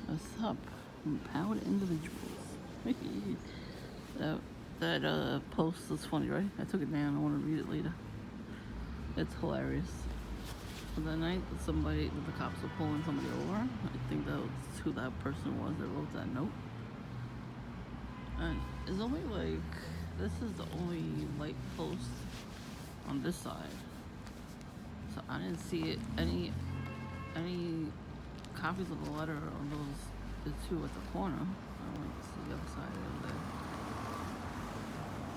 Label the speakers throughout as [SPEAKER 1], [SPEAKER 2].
[SPEAKER 1] What's up, empowered individuals? that post is funny, right? I took it down. I want to read it later. It's hilarious. The night that the cops were pulling somebody over, I think that was who that person was that wrote that note. And it's only this is the only light post on this side, so I didn't see it any copies of the letter on the two at the corner. I went to the other side over there,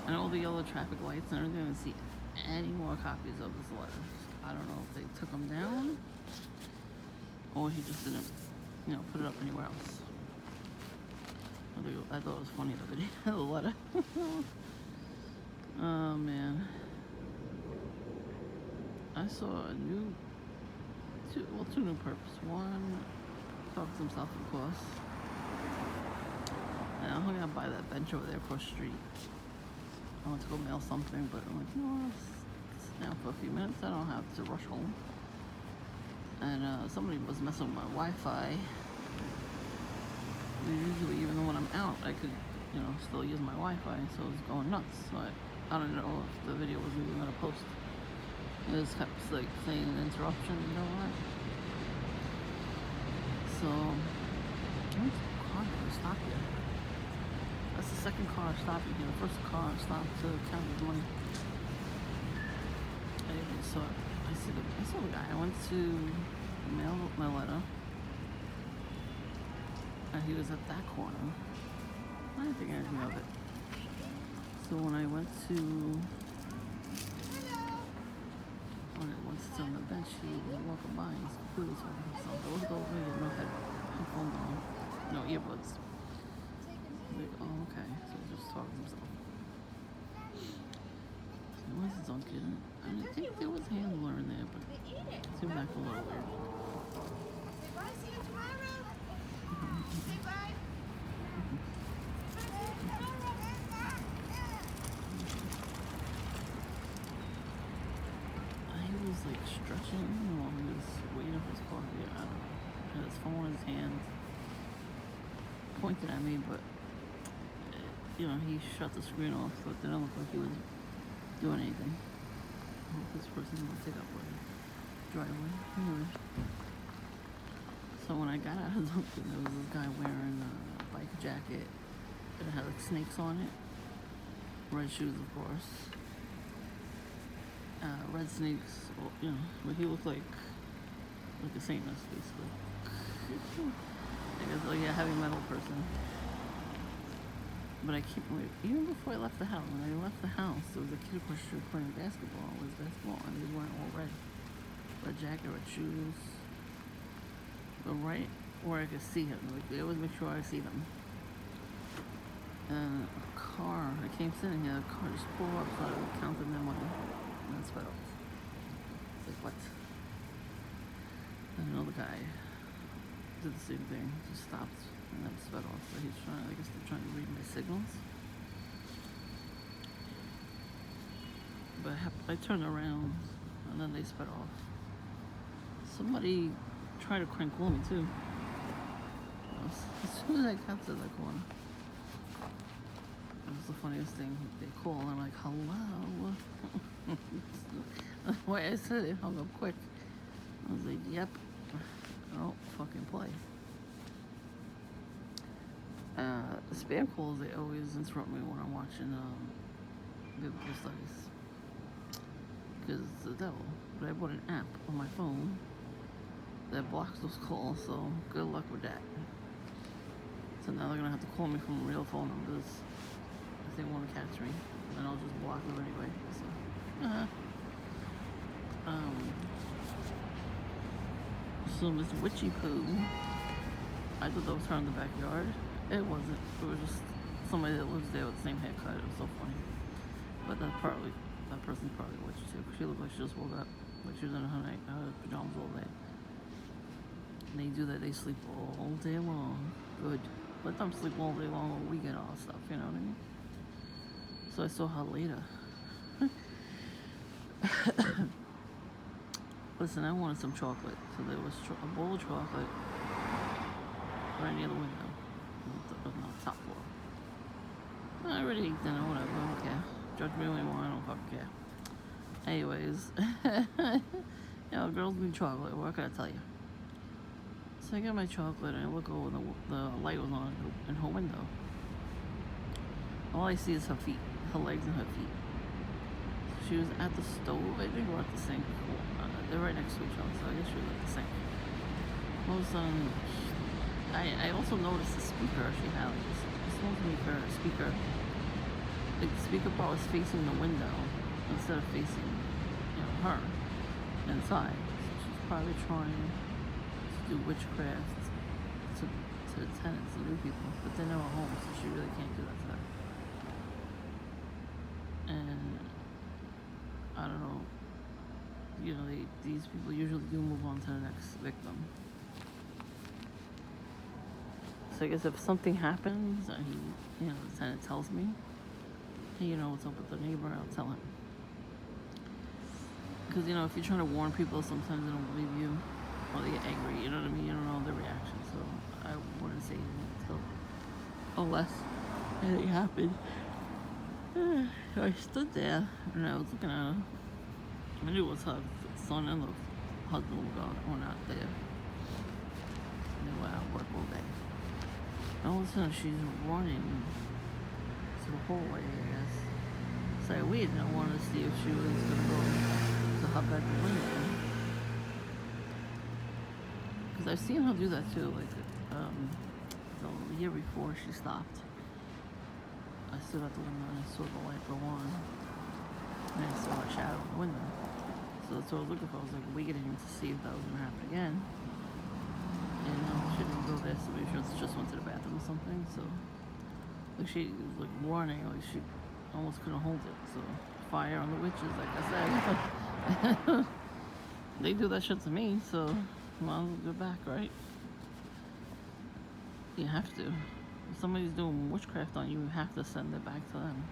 [SPEAKER 1] and all the yellow traffic lights and everything. I didn't see any more copies of this letter. So I don't know if they took them down or he just didn't, put it up anywhere else. I thought it was funny the video, the letter. Oh man, I saw two new purpose. One, talk to himself, of course. And I hung out by that bench over there across the street. I went to go mail something, but I'm like, I'll sit down for a few minutes. I don't have to rush home. And somebody was messing with my Wi-Fi. Usually, even when I'm out, I could, still use my Wi-Fi, so it was going nuts. So I don't know if the video was even gonna post. It just kept saying an interruption, what? So, car never stopped yet. That's the second car stopping here. The first car stopped to count his money. Anyway, so I saw the guy. I went to mail my letter, and he was at that corner. I didn't think anything of it. So when I went to sit on the bench, he was walking by. He's completely talking to himself. I looked over, he had no headphone on, no earbuds. I was like, oh, okay. So he's just talking to himself. So why is his own kid? I didn't think there was handler in there, but it seemed like a little weird.
[SPEAKER 2] Say bye, see you tomorrow. Say bye.
[SPEAKER 1] He was stretching while he was waiting for his coffee. I don't know. He had his phone in his hand, pointed at me, but he shut the screen off, so it didn't look like he was doing anything. I hope this person's gonna take up my driveway. Anyway. So when I got out of Dunkin', there was this guy wearing a bike jacket that had snakes on it. Red shoes, of course. Red snakes, but he looked like a Satanist, basically. I guess like a heavy metal person. But even before I left the house, when I left the house, there was a kid across the street playing basketball with basketball, and he was wearing all red. Red jacket, red shoes. But right where I could see him, they always make sure I see them. And a car, I came sitting here, a car just pulled up, so I counted their money. And then sped off. It's like, what? And another guy did the same thing, just stopped and then sped off. So I guess they're trying to read my signals. But I turned around and then they sped off. Somebody tried to crank call me too. As soon as I got to the corner. It was the funniest thing. They call and I'm like, hello. The way I said it, hung up quick. I was like, yep. I don't fucking play. Spam calls, they always interrupt me when I'm watching biblical studies. Because it's the devil. But I bought an app on my phone that blocks those calls, so good luck with that. So now they're gonna have to call me from real phone numbers if they want to catch me, and I'll just block them anyway. So, so this witchy poo, I thought that was her in the backyard. It wasn't. It was just somebody that lives there with the same haircut. It was so funny. But that person's probably a witch too. She looked like she just woke up, like she was in her pajamas all day. And they do that. They sleep all day long. Good. Let them sleep all day long while we get all stuff. You know what I mean? So I saw her later. Listen, I wanted some chocolate. So there was a bowl of chocolate, right near the window, on the top floor. I already ate dinner, whatever, I don't care. Judge me when you want, I don't fucking care. Anyways, you know, girls need chocolate, what can I tell you? So I get my chocolate and I look over, the light was on in her window. All I see is her feet, her legs and her feet. She was at the stove, I think, or at the sink. They're right next to each other, so I guess she was at the sink. All of a sudden, I also noticed the speaker she had. Like, this speaker. Like, the speaker part was facing the window instead of facing, you know, her inside. So she's probably trying to do witchcraft to the tenants, the new people, but they're never home, so she really can't do that to them. And I don't know. You know, these people usually do move on to the next victim. So I guess if something happens and you know, the tenant tells me, hey, you know what's up with the neighbor, I'll tell him. Because, you know, if you're trying to warn people, sometimes they don't believe you, or they get angry, you know what I mean? You don't know their reaction, so I wouldn't say anything until, unless anything happened. So I stood there, and I was looking at her. I knew it was her son and the husband were not there. They were at work all day. And all of a sudden, she's running to the hallway, I guess. So I waited. I wanted to see if she was going to go to her bedroom window. Because I've seen her do that too. Like, the year before she stopped, I stood at the window and I saw the light go on. And I saw a shadow in the window. So that's what I was looking for. I was like waiting to see if that was going to happen again. And she didn't go there, so maybe she just went to the bathroom or something. So like she was like warning, like she almost couldn't hold it. So fire on the witches, like I said. They do that shit to me, so well, go back, right? You have to. If somebody's doing witchcraft on you, you have to send it back to them.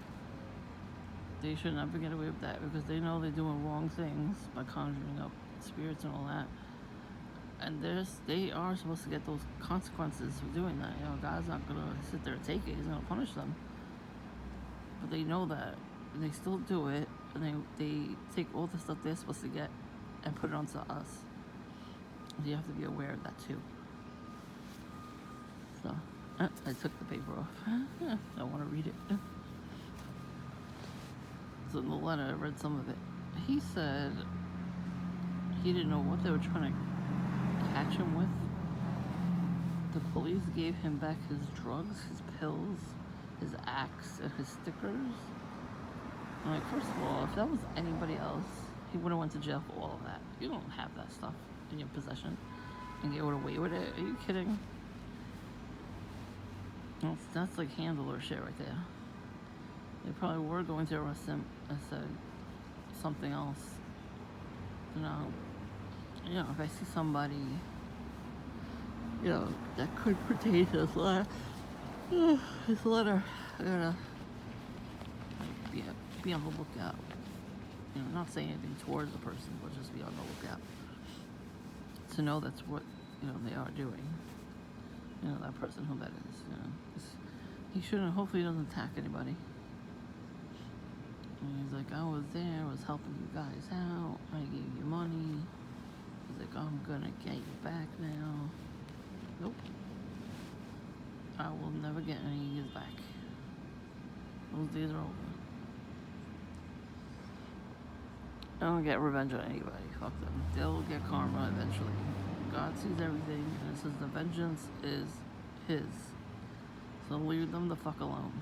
[SPEAKER 1] They should never get away with that because they know they're doing wrong things by conjuring up spirits and all that. And they are supposed to get those consequences for doing that. You know, God's not gonna sit there and take it. He's gonna punish them. But they know that, and they still do it. And they take all the stuff they're supposed to get and put it onto us. So you have to be aware of that too. So I took the paper off. I want to read it. So in the letter, I read some of it. He said he didn't know what they were trying to catch him with. The police gave him back his drugs, his pills, his axe, and his stickers. I'm like, first of all, if that was anybody else, he would have went to jail for all of that. You don't have that stuff in your possession and get away with it. Are you kidding? That's like handler shit right there. They probably were going to arrest him and said something else. You know, if I see somebody, you know, that could pertain to this letter, I gotta be on the lookout. You know, not saying anything towards the person, but just be on the lookout to know that's what, you know, they are doing. You know, that person, who that is. You know, he shouldn't. Hopefully, he doesn't attack anybody. And he's like, I was there, I was helping you guys out, I gave you money. He's like, I'm gonna get you back now. Nope. I will never get any of his back. Those days are over. I don't get revenge on anybody. Fuck them. They'll get karma eventually. God sees everything, and it says the vengeance is his. So leave them the fuck alone.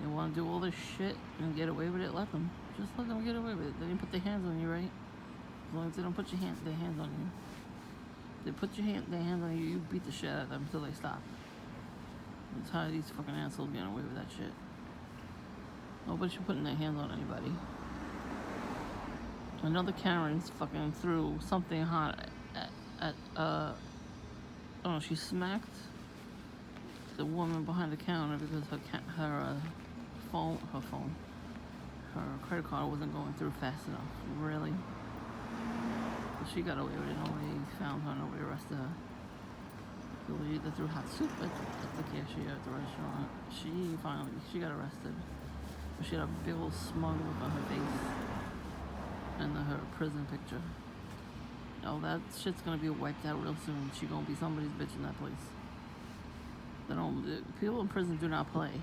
[SPEAKER 1] They want to do all this shit and get away with it, let them. Just let them get away with it. They didn't put their hands on you, right? As long as they don't put their hands on you. They put their hands on you, you beat the shit out of them until they stop. I'm tired of these fucking assholes getting away with that shit. Nobody should put their hands on anybody. Another Karen's fucking threw something hot at she smacked the woman behind the counter because her credit card wasn't going through fast enough. Really? But she got away with it. Nobody found her. Nobody arrested her. So lady that threw hot soup at the cashier at the restaurant, she got arrested. She had a big old smug look on her face and her prison picture. Oh, that shit's gonna be wiped out real soon. She gonna be somebody's bitch in that place. People in prison do not play.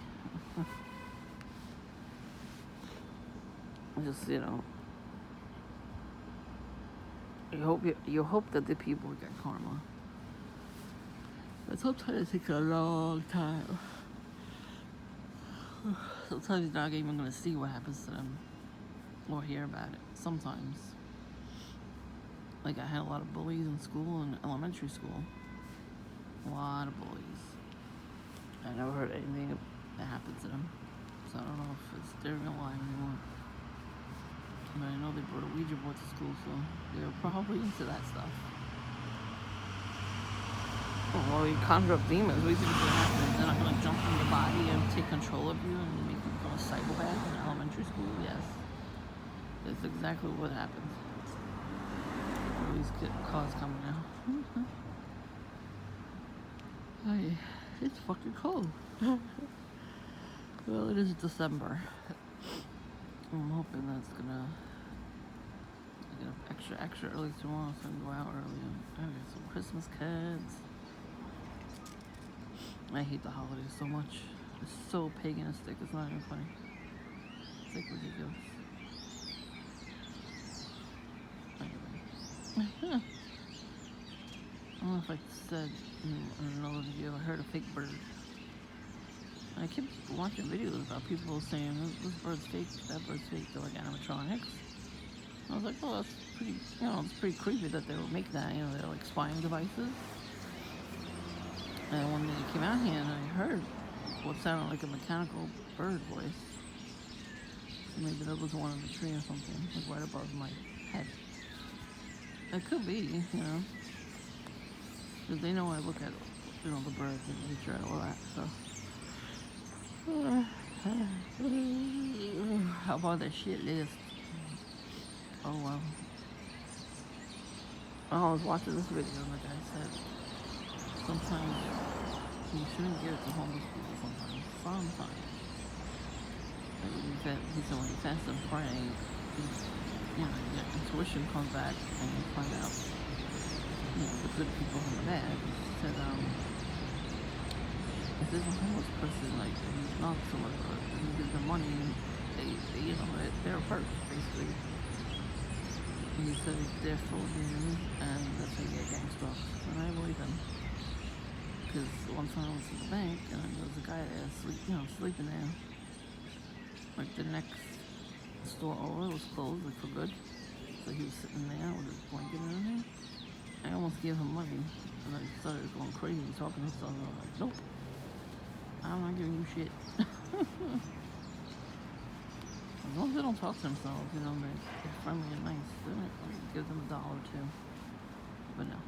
[SPEAKER 1] Just, you hope that the people get karma. But sometimes it takes a long time. Sometimes you're not even gonna see what happens to them or hear about it. Sometimes. Like, I had a lot of bullies in school, in elementary school. A lot of bullies. I never heard anything that happened to them. So I don't know if they're even alive anymore. But I know they brought a Ouija board to school, so they were probably into that stuff. Well, you conjure up demons. What do you think is going to happen? They're not going to jump on your body and take control of you and make you become a psychopath in elementary school? Yes. That's exactly what happens. All these cars coming out. Hey, it's fucking cold. Well, it is December. I'm hoping that's gonna get up extra early tomorrow so I can go out early. I got some Christmas cards. I hate the holidays so much. It's so paganistic, it's not even funny. It's like ridiculous. Anyway. I don't know if I said in another video, I heard a fake bird. I kept watching videos about people saying, this bird's fake, that bird's fake, they're like animatronics. I was like, oh, that's pretty, it's pretty creepy that they would make that, they're like spying devices. And one day I came out here and I heard what sounded like a mechanical bird voice. So maybe that was one in the tree or something, like right above my head. It could be, because they know I look at, the birds and nature and all that, so. How about that shit list? Oh well. I was watching this video and the guy said sometimes you shouldn't give it to homeless people sometimes. Like he said when you fast and pray, your intuition comes back and you find out the good people from the bad. He said if there's a homeless person, like, he's not someone, and you give them money, they they're first, basically. And he said they're full of demons, and that's how you get gang stalks. And I believe him. Because one time I was at the bank, and there was a guy there sleeping there. Like, the next store over was closed, like, for good. So he was sitting there with his blanket and everything. I almost gave him money, and I started going crazy, talking to himself, and I was like, nope. I'm not giving you shit. As long as they don't talk to themselves, they're friendly and nice. They might give them $1 or $2. But no.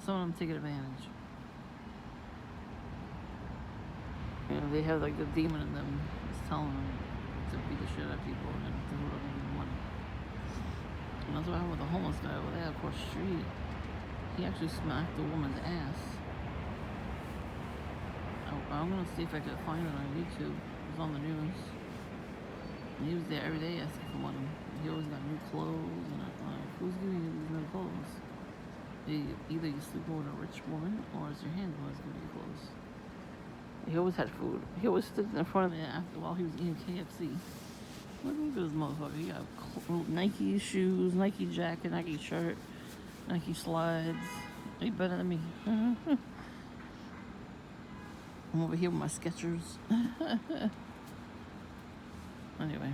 [SPEAKER 1] Some of them take advantage. They have like the demon in them. It's telling them to beat the shit out of people and to give them money. And that's what happened with the homeless guy over there across the street. He actually smacked the woman's ass. I'm gonna see if I can find it on YouTube. It was on the news. And he was there every day asking for money. He always got new clothes, and I'm like, who's giving you these new clothes? Either you sleep with a rich woman, or it's your handler that's giving you clothes. He always had food. He always stood in front of me while he was eating KFC. Look at this motherfucker. He got Nike shoes, Nike jacket, Nike shirt, Nike slides. He better than me. I'm over here with my Skechers. Anyway.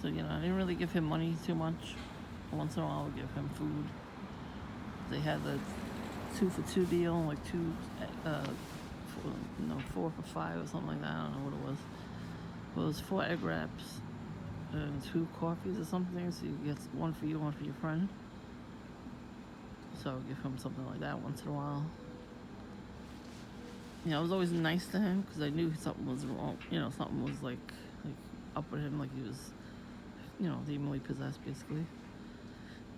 [SPEAKER 1] So, I didn't really give him money too much. Once in a while, I would give him food. They had the 2 for $2 deal, like 4 for $5 or something like that. I don't know what it was. Well, it was 4 egg wraps and 2 coffees or something. So you get one for you, one for your friend. So I would give him something like that once in a while. I was always nice to him because I knew something was wrong. Something was like up with him, like he was, demonly possessed, basically.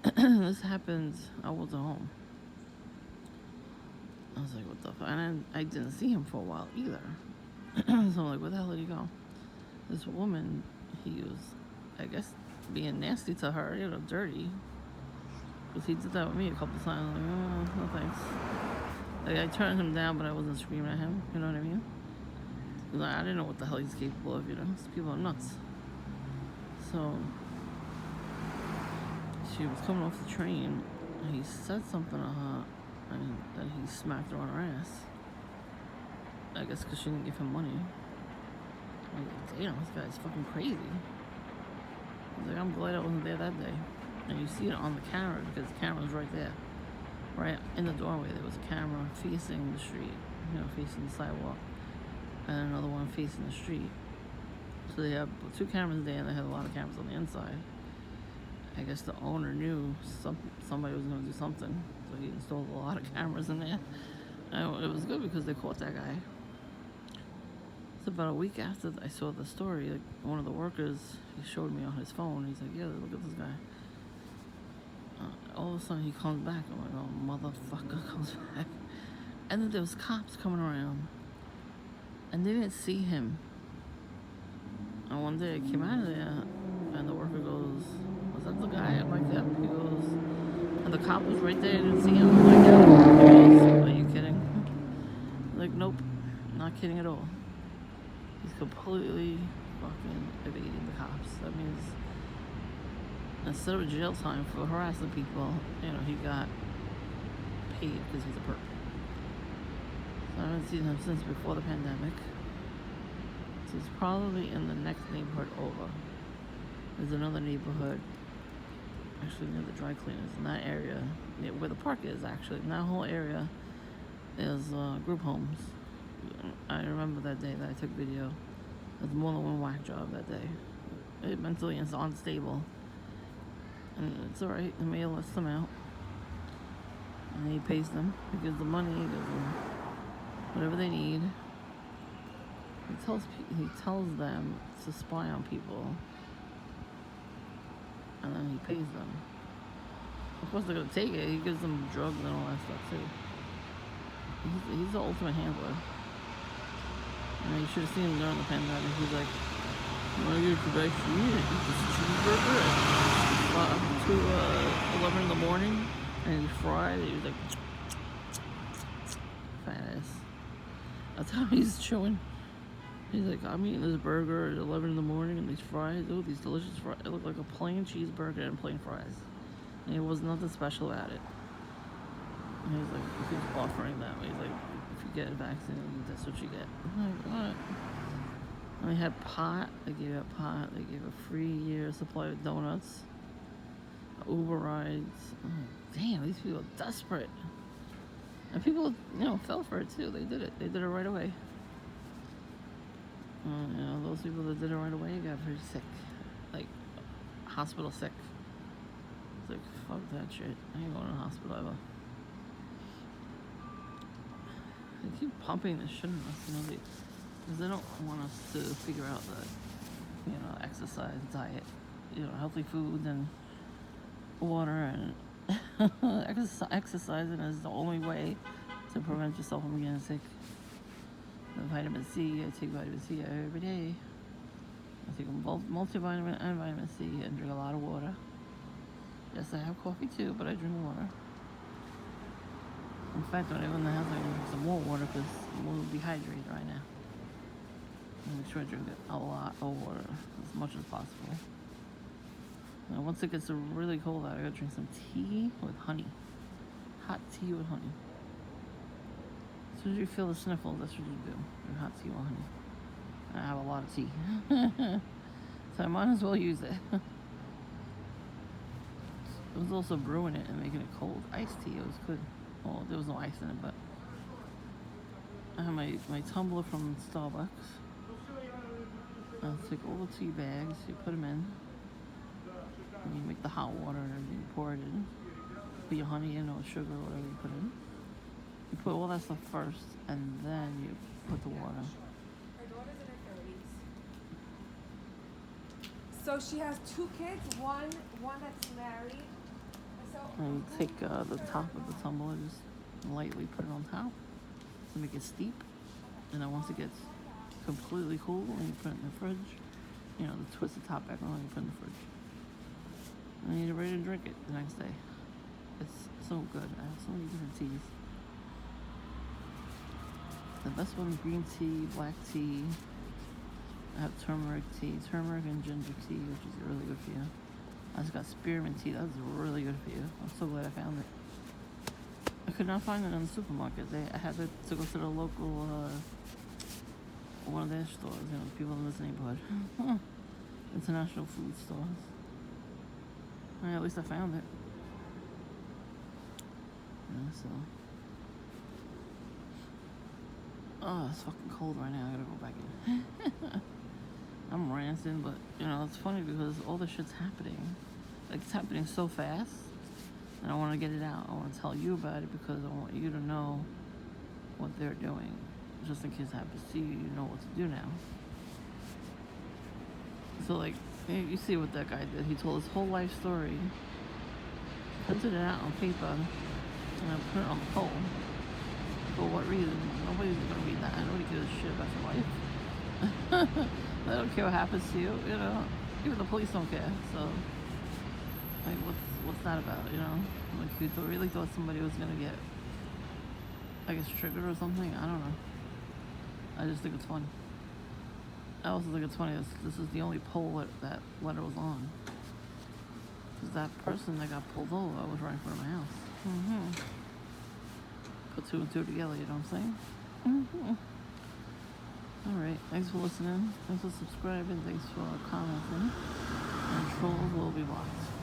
[SPEAKER 1] This happened, I wasn't home. I was like, what the fuck? And then I didn't see him for a while either. So I'm like, where the hell did he go? This woman, he was, I guess, being nasty to her, dirty. Because he did that with me a couple times. I'm like, oh, no thanks. Like, I turned him down, but I wasn't screaming at him. You know what I mean? Like, I didn't know what the hell he's capable of, These people are nuts. So, she was coming off the train, and he said something to her, and then he smacked her on her ass. I guess because she didn't give him money. I was like, damn, this guy's fucking crazy. I was like, I'm glad I wasn't there that day. And you see it on the camera, because the camera's right there. Right in the doorway, there was a camera facing the street, facing the sidewalk, and another one facing the street. So they have 2 cameras there, and they had a lot of cameras on the inside. I guess the owner knew somebody was going to do something, so he installed a lot of cameras in there. And it was good because they caught that guy. It's about a week after I saw the story. Like, one of the workers, he showed me on his phone. He's like, yeah, look at this guy. All of a sudden he comes back. I'm like, oh, motherfucker comes back. And then there was cops coming around, and they didn't see him. And one day I came out of there, and the worker goes, was that the guy? I'm like, yep. He goes, and the cop was right there. I didn't see him. I'm like, yeah. Are you kidding? Like, nope, not kidding at all. He's completely fucking evading the cops. That means instead of jail time for harassing people, he got paid because he's a perp. So I haven't seen him since before the pandemic. So he's probably in the next neighborhood over. There's another neighborhood, actually near the dry cleaners, in that area, near where the park is, actually. In that whole area is group homes. I remember that day that I took video. There's more than one whack job that day. It mentally is unstable. And it's alright, the mayor lets them out. And he pays them. He gives them money, he gives them whatever they need. He tells them to spy on people. And then he pays them. Of course they're gonna take it. He gives them drugs and all that stuff too. He's the ultimate handler. And you should have seen him during the pandemic. He's like, you want to get your bag for me? Eat this cheeseburger at 11 in the morning, and he's fried. He was like, fat ass. That's how he's chewing. He's like, I'm eating this burger at 11 in the morning, and these fries, oh, these delicious fries. It looked like a plain cheeseburger and plain fries. And it was nothing special about it. And he's like, he's offering them. He's like, if you get a vaccine, that's what you get. I'm like, what? And they had pot. They gave out pot. They gave a free year supply of donuts. Uber rides. Oh, damn, these people are desperate. And people, fell for it too. They did it. They did it right away. Those people that did it right away got pretty sick. Like, hospital sick. It's like, fuck that shit. I ain't going to the hospital ever. They keep pumping this shit in us, because they don't want us to figure out that, exercise, diet, healthy food and water, and exercising is the only way to prevent yourself from getting sick. The vitamin C, I take vitamin C every day. I take both multivitamin and vitamin C and drink a lot of water. Yes, I have coffee too, but I drink water. In fact, when I go in the house, I drink some more water because I'm a little dehydrated right now. I make sure I drink a lot of water, as much as possible. Now, once it gets really cold out, I gotta drink some tea with honey. Hot tea with honey. As soon as you feel the sniffles, that's what you do. Drink hot tea with honey. I have a lot of tea. So I might as well use it. It was also brewing it and making it cold. Iced tea, it was good. Well, there was no ice in it, but I have my tumbler from Starbucks. I'll take all the tea bags, you put them in, and you make the hot water and everything, pour it in, put your honey in or sugar or whatever you put in. You put all that stuff first, and then you put the water.
[SPEAKER 2] Her daughter's in her 30s. So she has 2 kids, one that's married. So
[SPEAKER 1] And you take the top of the tumbler, just lightly put it on top. to make it steep. And then once it gets completely cool, and you put it in the fridge, you know, twist the top back on and you put it in the fridge. And you're ready to drink it the next day. It's so good. I have so many different teas. The best one is green tea, black tea. I have turmeric tea, turmeric and ginger tea, which is really good for you. I just got spearmint tea. That's really good for you. I'm so glad I found it. I could not find it in the supermarket. I had to go to the local, one of their stores, you know, people in this neighborhood. International food stores. Well, at least I found it. Yeah, so. Oh, it's fucking cold right now. I gotta go back in. I'm ranting, but, you know, it's funny because all this shit's happening. Like, it's happening so fast. And I want to get it out. I want to tell you about it because I want you to know what they're doing. Just in case it happens to you, you know what to do now. So, like, you see what that guy did. He told his whole life story, printed it out on paper, and put it on the pole. For what reason? Nobody's gonna read that. Nobody gives a shit about your life. They don't care what happens to you, you know. Even the police don't care. So, like, what's that about, you know? Like, you really thought somebody was gonna get, I guess, triggered or something? I don't know. I just think it's funny. I also think it's funny this is the only poll that letter was on. Because that person that got pulled over was right in front of my house. Put two and two together, you know what I'm saying? Alright, thanks for listening. Thanks for subscribing. Thanks for commenting. And trolls will be blocked.